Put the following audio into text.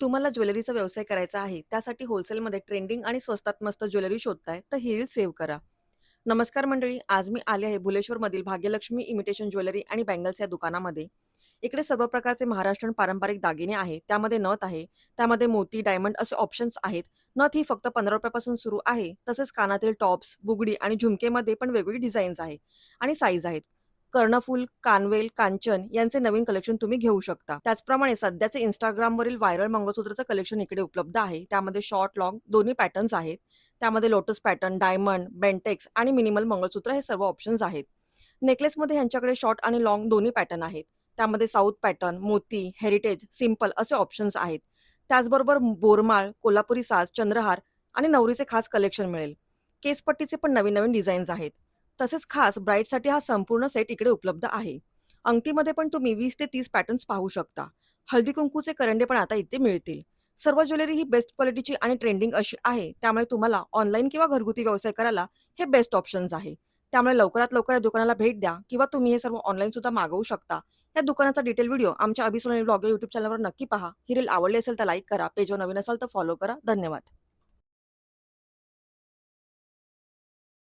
तुम्हाला ज्वेलरीचा व्यवसाय करायचा आहे, त्यासाठी होलसेलमध्ये ट्रेंडिंग आणि स्वस्तात मस्त ज्वेलरी शोधताय, तर ही रील सेव्ह करा. नमस्कार मंडळी, आज मी आले आहे भुलेश्वरमधील भाग्यलक्ष्मी इमिटेशन ज्वेलरी आणि बँगल्स या दुकानामध्ये. इकडे सर्व प्रकारचे महाराष्ट्रीयन पारंपरिक दागिने आहेत, त्यामध्ये नथ आहे, त्यामध्ये मोती, डायमंड असे ऑप्शन्स आहेत. नथ ही फक्त ₹15 पासून सुरू आहे. तसेच कानातील टॉप्स, बुगडी आणि झुमकेमध्ये पण वेगवेगळी डिझाईन्स आहेत आणि साईज आहेत. कर्णफूल, कानवेल, कांचन यांचे नवीन कलेक्शन तुम्ही घेऊ शकता. त्याचप्रमाणे सध्याचे Instagramवरील व्हायरल मंगळसूत्राचं कलेक्शन इकडे उपलब्ध आहे. त्यामध्ये शॉर्ट, लाँग दोन्ही पॅटर्न्स आहेत. त्यामध्ये लोटस पॅटर्न, डायमंड, बेंटेक्स आणि मिनिमल मंगळसूत्र हे सर्व ऑप्शन्स आहेत. नेकलेसमध्ये ह्यांच्याकडे शॉर्ट आणि लाँग दोन्ही पॅटर्न आहेत. त्यामध्ये साऊथ पॅटर्न, मोती, हेरिटेज, सिंपल असे ऑप्शन्स आहेत. त्याचबरोबर बोरमाळ, कोल्हापुरी साज, चंद्रहार आणि नवरीचे खास कलेक्शन मिळेल. केसपट्टीचे पण नवीन-नवीन डिझाईन्स आहेत. तसेच खास ब्राईडसाठी हा संपूर्ण सेट इकडे उपलब्ध आहे. अंगठीमध्ये पण तुम्ही 20 ते 30 पॅटर्न्स पाहू शकता. हळदी-कुंकूचे करंडे पण आता इथे मिळतील. सर्व ज्वेलरी ही बेस्ट क्वालिटीची आणि ट्रेंडिंग अशी आहे. त्यामुळे तुम्हाला ऑनलाईन किंवा घरगुती व्यवसाय करायला हे बेस्ट ऑप्शन्स आहे. त्यामुळे लवकरात लवकर या दुकानाला भेट द्या किंवा तुम्ही हे सर्व ऑनलाईन सुद्धा मागवू शकता. या दुकानाचा डिटेल व्हिडिओ आमच्या अभि सोनाली ब्लॉग या YouTube चॅनलवर नक्की पहा. ही रील आवडली असेल तर लाईक करा. पेजवर नवीन असाल तर फॉलो करा. धन्यवाद.